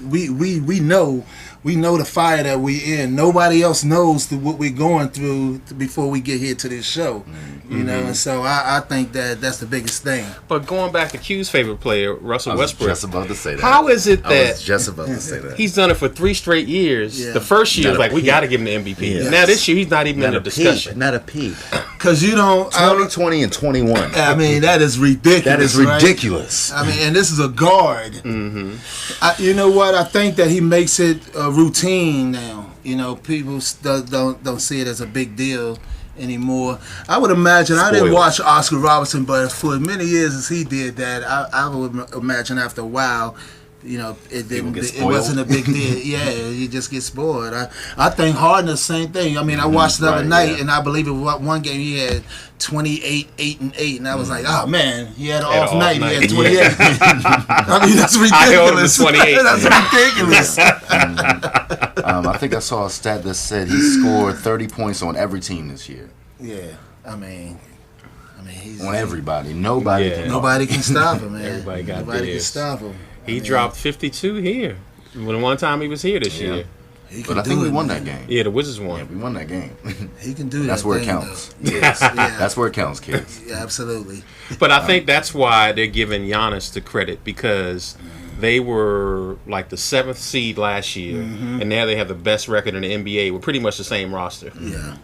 S2: we know. We know the fire that we in. Nobody else knows what we're going through before we get here to this show. You know, and so I think that's the biggest thing.
S3: But going back to Q's favorite player, Russell Westbrook.
S1: Just about to say that.
S3: How is it that
S1: I was just about to say that.
S3: He's done it for 3 straight years? Yeah. The first year was like, we got to give him the MVP. Yes. Now this year, he's not even in the discussion.
S1: Not a peep.
S2: Because you don't...
S1: 2020 and 21.
S2: I mean, that is ridiculous.
S1: That is ridiculous.
S2: Right? I mean, and this is a guard. You know what? I think that he makes it a routine now. You know, people don't see it as a big deal anymore. I would imagine, I didn't watch Oscar Robertson, but for as many years as he did that, I would imagine after a while, you know, it wasn't a big deal. Yeah, you just get spoiled. I think Harden the same thing. I mean, I watched the other night, and I believe it was one game he had 28, 8 and 8, and I was like, oh man, he had an off night. He had 28. I mean, that's ridiculous.
S3: I 28.
S2: That's ridiculous.
S1: I think I saw a stat that said he scored 30 points on every team this year.
S2: Yeah, I mean, he's
S1: on everybody. Nobody
S2: can stop him, man.
S3: Everybody got
S2: Nobody can stop him.
S3: He dropped 52 here. When one time he was here this year.
S1: But I think we won that game.
S3: Yeah, the Wizards won.
S1: Yeah, we won that game.
S2: He can do that.
S1: That's where it counts. Yes. That's where it counts, kids.
S2: Yeah, absolutely.
S3: But I think that's why they're giving Giannis the credit, because they were like the 7th seed last year, and now they have the best record in the NBA with pretty much the same roster.
S2: Yeah.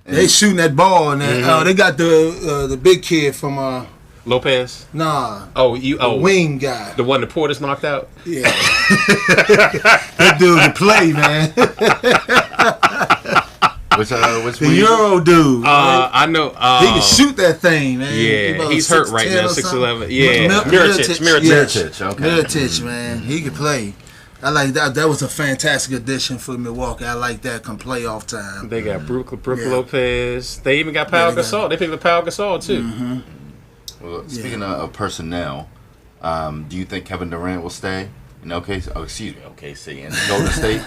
S2: They shooting that ball, and they got the big kid from
S3: Lopez?
S2: Nah.
S3: The
S2: wing guy.
S3: The one the Portis knocked out?
S2: Yeah. That dude can play, man.
S1: Which
S2: the Euro dude.
S3: I know.
S2: He can shoot that thing, man.
S3: Yeah, he's hurt right now, 6'11". Yeah,
S2: Mirotic.
S1: Okay.
S2: Mirotic, man. He can play. I like that. That was a fantastic addition for Milwaukee. I like that come playoff time.
S3: They got Brook Lopez. They even got Pau Gasol. They picked up Pau Gasol, too.
S1: Well, speaking of personnel, do you think Kevin Durant will stay in OKC in Golden State?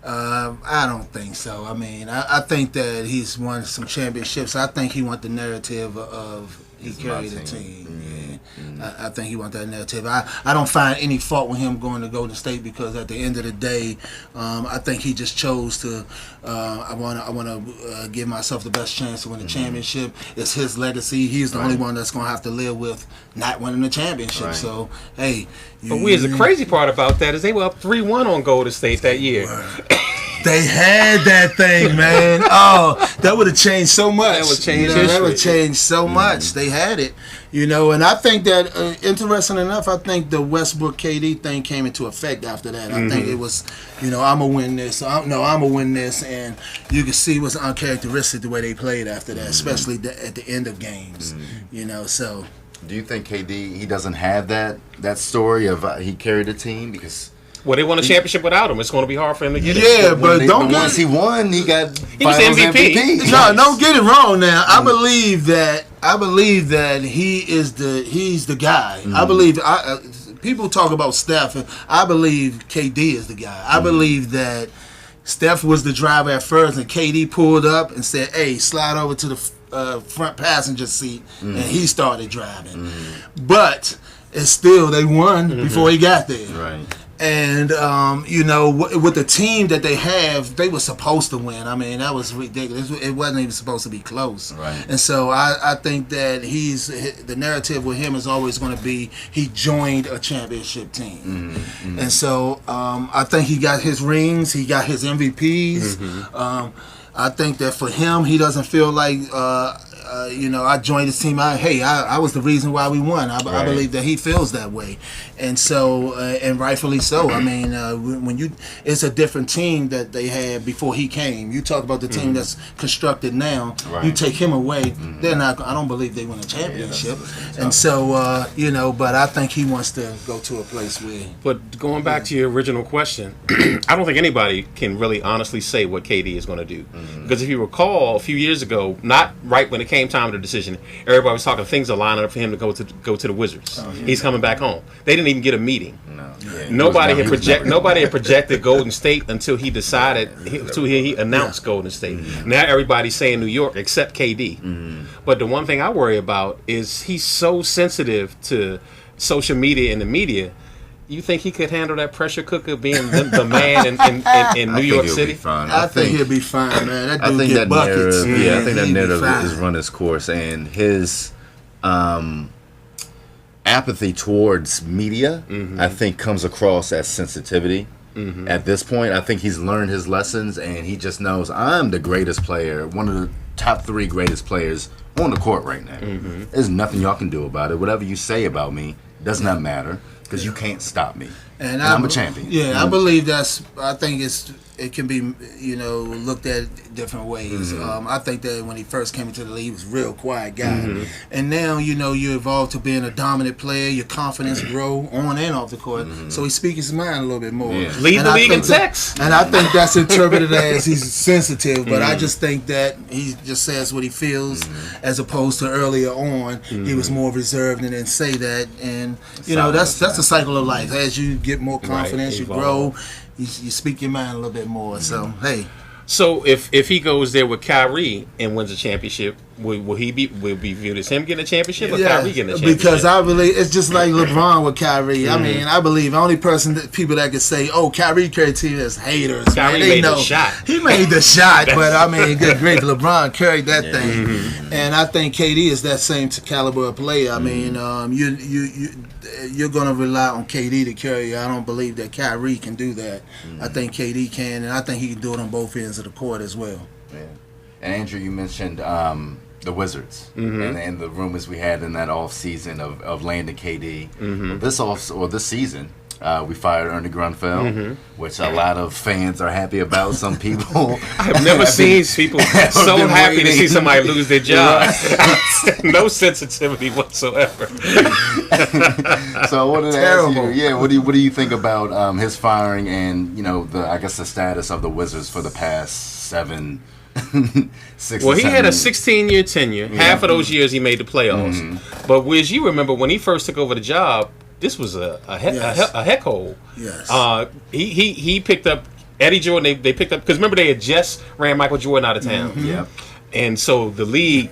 S2: I don't think so. I mean, I think that he's won some championships. I think he wants the narrative of he carried the team. I think he wants that narrative. I don't find any fault with him going to Golden State, because at the end of the day, I think he just chose to. I want to give myself the best chance to win the championship. It's his legacy. He's the only one that's going to have to live with not winning the championship.
S1: Right.
S2: So hey,
S3: the crazy part about that is they were up 3-1 on Golden State that year.
S2: They had that thing, man. Oh, that would have changed so much.
S3: That would change history.
S2: That would change so much. They had it, and I think that, interesting enough, I think the Westbrook KD thing came into effect after that. I think it was, I'm gonna win this. I'm gonna win this, and you can see it was uncharacteristic the way they played after that, especially at the end of games. So.
S1: Do you think KD he doesn't have that story of he carried a team because?
S3: Well, they won a championship without him. It's going to be hard for him to get it.
S2: Yeah, but
S1: once he won, he got
S3: he was MVP.
S2: No, don't get it wrong. Now, I believe that he's the guy. I believe people talk about Steph. I believe KD is the guy. I believe that Steph was the driver at first, and KD pulled up and said, "Hey, slide over to the front passenger seat," and he started driving. But it's still they won before he got there.
S1: Right.
S2: And, with the team that they have, they were supposed to win. I mean, that was ridiculous. It wasn't even supposed to be close.
S1: Right.
S2: And so I think that the narrative with him is always going to be he joined a championship team. And so I think he got his rings. He got his MVPs. I think that for him, he doesn't feel like... I joined his team. I was the reason why we won. I believe that he feels that way, and so and rightfully so. I mean, it's a different team that they had before he came. You talk about the team that's constructed now.
S1: Right.
S2: You take him away, they're not. I don't believe they win a championship, and so But I think he wants to go to a place where.
S3: But going back to your original question, I don't think anybody can really honestly say what KD is going to do, because if you recall, a few years ago, not right when it came time of the decision, everybody was talking things are lining up for him to go to the Wizards. He's coming back home. They didn't even get a meeting.
S1: No.
S3: Nobody had projected Golden State until he decided he announced Golden State. Now everybody's saying New York except KD. But the one thing I worry about is he's so sensitive to social media and the media. You think he could handle that pressure cooker being the man in New York City?
S2: I think he'll be fine, man. That dude get
S1: I
S2: buckets.
S1: think that narrative has run its course, and his apathy towards media, I think, comes across as sensitivity. At this point, I think he's learned his lessons, and he just knows I'm the greatest player, one of the top 3 greatest players on the court right now. There's nothing y'all can do about it. Whatever you say about me does not matter, because you can't stop me. And I'm a champion.
S2: Yeah, I believe I think it can be, looked at different ways. I think that when he first came into the league, he was a real quiet guy. And now, you evolve to being a dominant player. Your confidence grow on and off the court. So he speaks his mind a little bit more.
S3: Yeah. Lead the league in text.
S2: And I think that's interpreted as he's sensitive. But I just think that he just says what he feels, as opposed to earlier on, he was more reserved and didn't say that. And, that's the cycle of life. As you get more confidence, you grow, you speak your mind a little bit more. So, hey.
S3: So if he goes there with Kyrie and wins a championship, will he be viewed as him getting a championship or Kyrie getting a championship?
S2: Because I believe it's just like LeBron with Kyrie. I mean, I believe the only people that could say, "Oh, Kyrie carried the team," as haters.
S3: Kyrie made the shot.
S2: He made the shot, but I mean, good grief, LeBron carried that thing. And I think KD is that same caliber of player. I mean, you're gonna rely on KD to carry you. I don't believe that Kyrie can do that. I think KD can, and I think he can do it on both ends of the court as well.
S1: Yeah. And Andrew, you mentioned the Wizards and the rumors we had in that off season of landing KD. This season, we fired Ernie Grunfeld, which a lot of fans are happy about. Some people
S3: I've never seen people so happy to see somebody lose their job. No sensitivity whatsoever.
S1: So I wanted to ask you, what do you think about his firing and the status of the Wizards for the past 7
S3: Well, he had a 16-year tenure. Half of those years he made the playoffs. But Wiz, you remember when he first took over the job, this was a heck hole.
S2: Yes.
S3: He picked up Eddie Jordan. They picked up, because remember they had just ran Michael Jordan out of town.
S1: Yep.
S3: And so the league,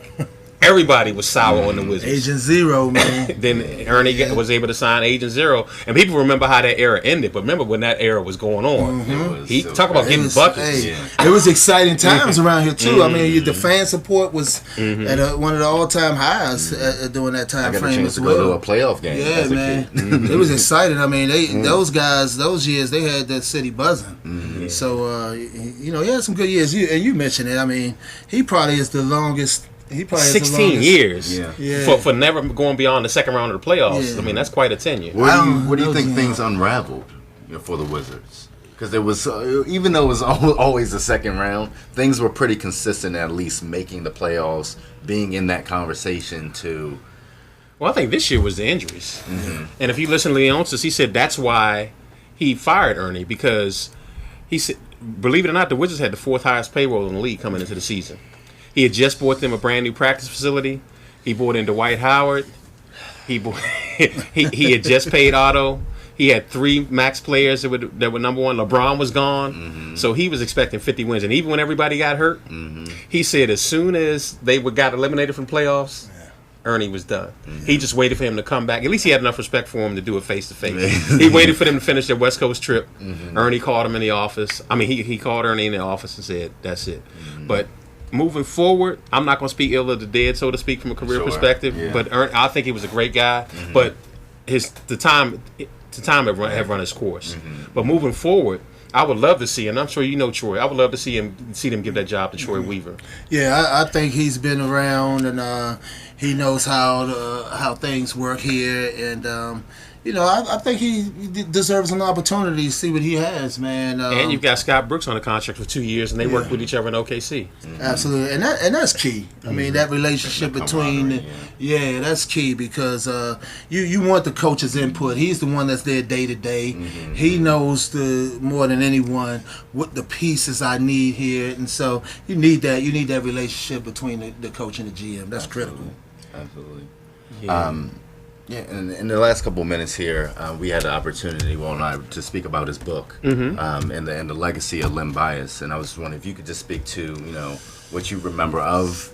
S3: everybody was sour on the Wizards.
S2: Agent Zero, man.
S3: Then Ernie was able to sign Agent Zero, and people remember how that era ended. But remember when that era was going on. He talk about getting buckets.
S2: It was exciting times around here too. I mean, the fan support was at one of the all-time highs during that time
S1: I got a
S2: frame
S1: chance
S2: as
S1: to
S2: well.
S1: go to a playoff game.
S2: Yeah, man. It was exciting. I mean, those guys, those years, they had that city buzzing. So he had some good years. You mentioned it. I mean, he probably is the longest. He probably
S3: 16 years for never going beyond the second round of the playoffs. I mean, that's quite a tenure.
S1: Where do you think things unraveled for the Wizards? Because there was, even though it was always the second round, things were pretty consistent, at least making the playoffs, being in that conversation too.
S3: Well, I think this year was the injuries. And if you listen to Leonsis, he said that's why he fired Ernie, because he said, believe it or not, the Wizards had the 4th highest payroll in the league coming into the season. He had just bought them a brand new practice facility. He bought in Dwight Howard. He had just paid Otto. He had 3 max players that were number one. LeBron was gone, so he was expecting 50 wins. And even when everybody got hurt, he said as soon as they got eliminated from playoffs, Ernie was done. He just waited for him to come back. At least he had enough respect for him to do it face to face. He waited for them to finish their West Coast trip. Ernie called him in the office. I mean, he called Ernie in the office and said, "That's it." But moving forward, I'm not going to speak ill of the dead, so to speak, from a career perspective. But I think he was a great guy. But the time had run its course. But moving forward, I would love to see, and I'm sure you know Troy, I would love to see them give that job to Troy Weaver.
S2: Yeah, I think he's been around, and he knows how things work here, and I think he deserves an opportunity to see what he has, man.
S3: And you've got Scott Brooks on a contract for 2 years, and they work with each other in OKC.
S2: Absolutely, and that's key. I mean, that relationship between, that's key, because you want the coach's input. He's the one that's there day to day. He knows more than anyone what the pieces I need here, and so you need that. You need that relationship between the coach and the GM. That's critical.
S1: Absolutely. Yeah, and in the last couple of minutes here, we had the opportunity, Walt and I, to speak about his book and the legacy of Len Bias. And I was wondering if you could just speak to, what you remember of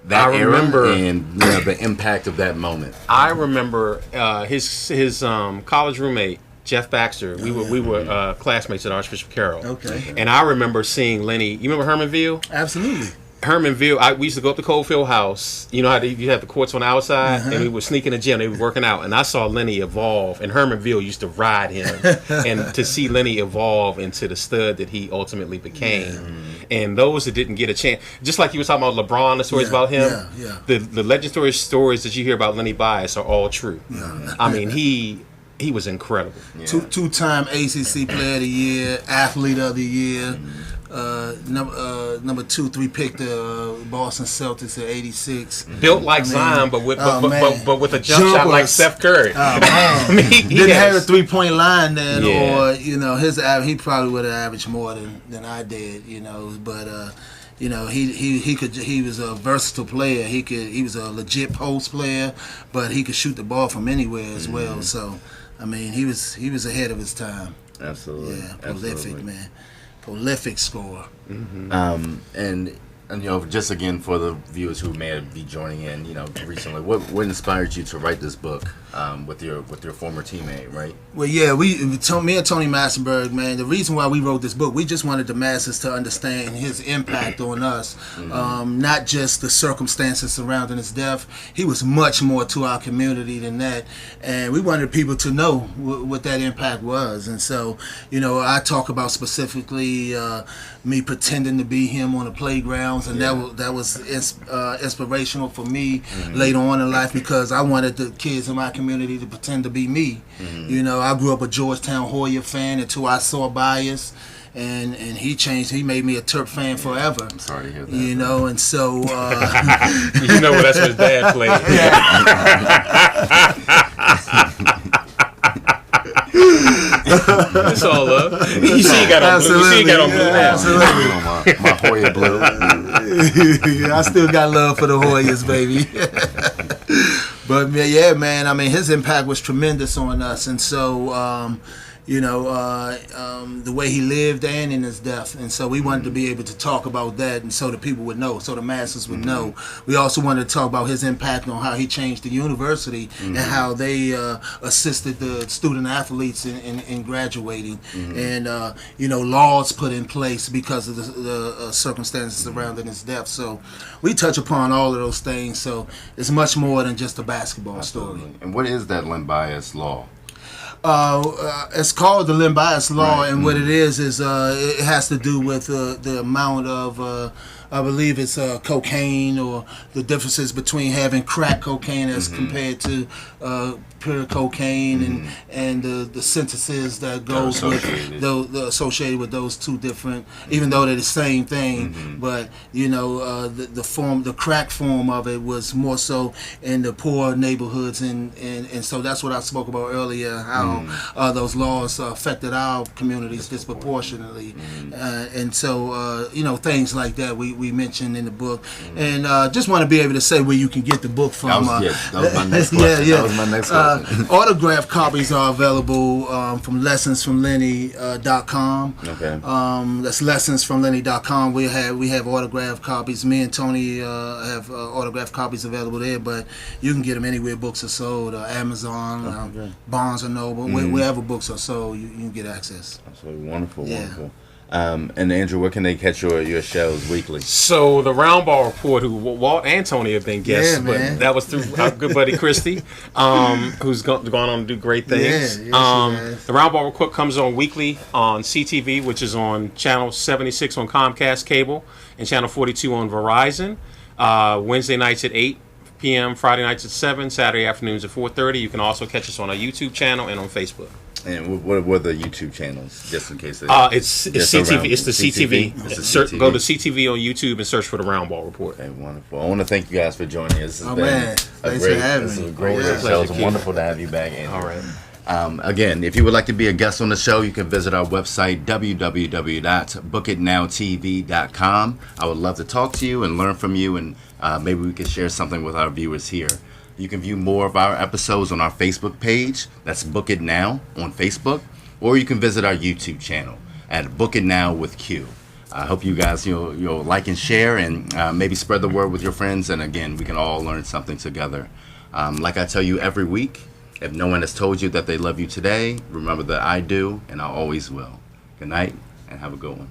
S1: that era and the impact of that moment.
S3: I remember his college roommate Jeff Baxter. We were classmates at Archbishop Carroll.
S2: Okay.
S3: And I remember seeing Lenny. You remember Hermanville?
S2: Absolutely.
S3: Hermanville, we used to go up to Coldfield House. You know how you have the courts on the outside, and we would sneak in the gym. They were working out, and I saw Lenny evolve. And Hermanville used to ride him, and to see Lenny evolve into the stud that he ultimately became. And those that didn't get a chance, just like you were talking about LeBron, the stories about him. The legendary stories that you hear about Lenny Bias are all true. I mean, he was incredible.
S2: Two-time ACC Player of the Year, Athlete of the Year. Number 2-3 picked the Boston Celtics at 86.
S3: Built like Zion, but with a jump shot like Steph Curry.
S2: Oh man, he didn't have a 3-point line then, or he probably would have averaged more than I did, but. He was a versatile player. He was a legit post player, but he could shoot the ball from anywhere as well. So, I mean, he was ahead of his time.
S1: Absolutely.
S2: Yeah, prolific, man. Prolific scorer.
S1: And just again for the viewers who may be joining in, recently, what inspired you to write this book with your former teammate, right?
S2: Well, yeah, me and Tony Massenberg, man. The reason why we wrote this book, we just wanted the masses to understand his impact on us, not just the circumstances surrounding his death. He was much more to our community than that, and we wanted people to know what that impact was. And so, I talk about specifically me pretending to be him on the playgrounds, and that was inspirational for me later on in life, because I wanted the kids in my community to pretend to be me. I grew up a Georgetown Hoya fan until I saw Bias, and he changed. He made me a Terp fan forever.
S1: I'm sorry to hear that.
S2: And so
S3: that's what his dad played. It's all love. You see, you got on blue. You see, you got on blue now.
S2: Absolutely.
S1: My Hoya blue.
S2: I still got love for the Hoyas, baby. But yeah, man. I mean, his impact was tremendous on us, and so the way he lived and in his death. And so we wanted to be able to talk about that, and so the people would know, so the masses would know. We also wanted to talk about his impact on how he changed the university and how they assisted the student athletes in graduating, and laws put in place because of the circumstances surrounding his death. So we touch upon all of those things. So it's much more than just a basketball story.
S1: And what is that Len Bias law?
S2: It's called the Len Bias Law, and what it is it has to do with the amount of I believe it's cocaine, or the differences between having crack cocaine as compared to pure cocaine, and the synthesis that goes with associated with those two different, even though they're the same thing, but the crack form of it was more so in the poor neighborhoods, and so that's what I spoke about earlier, how those laws affected our communities disproportionately, and so things like that we mentioned in the book, and just want to be able to say where you can get the book from.
S1: That was my next question. That was my next question.
S2: Autographed copies are available from lessonsfromlenny.com.
S1: Okay.
S2: That's lessonsfromlenny.com. We have autographed copies. Me and Tony have autographed copies available there, but you can get them anywhere books are sold, Amazon, Barnes & Noble, wherever books are sold, you can get access.
S1: Absolutely wonderful. And Andrew, where can they catch your shows weekly?
S3: So the Round Ball Report, who Walt and Tony have been guests, but that was through our good buddy Christy, who's gone on to do great things. The Round Ball Report comes on weekly on CTV, which is on channel 76 on Comcast Cable, and channel 42 on Verizon. Wednesday nights at 8 p.m., Friday nights at 7, Saturday afternoons at 4:30. You can also catch us on our YouTube channel and on Facebook.
S1: And what were the YouTube channels, just in case?
S3: It's CTV. It's the CTV. Go to CTV on YouTube and search for the Round Ball Report.
S1: Okay, wonderful. I want to thank you guys for joining us.
S2: Thanks for having me.
S1: This is a great show. It's wonderful to have you back, Andrew.
S3: All right.
S1: Again, if you would like to be a guest on the show, you can visit our website, www.bookitnowtv.com. I would love to talk to you and learn from you, and maybe we could share something with our viewers here. You can view more of our episodes on our Facebook page. That's Book It Now on Facebook. Or you can visit our YouTube channel at Book It Now with Q. I hope you guys you'll like and share, and maybe spread the word with your friends. And again, we can all learn something together. Like I tell you every week, If no one has told you that they love you today, remember that I do, and I always will. Good night, and have a good one.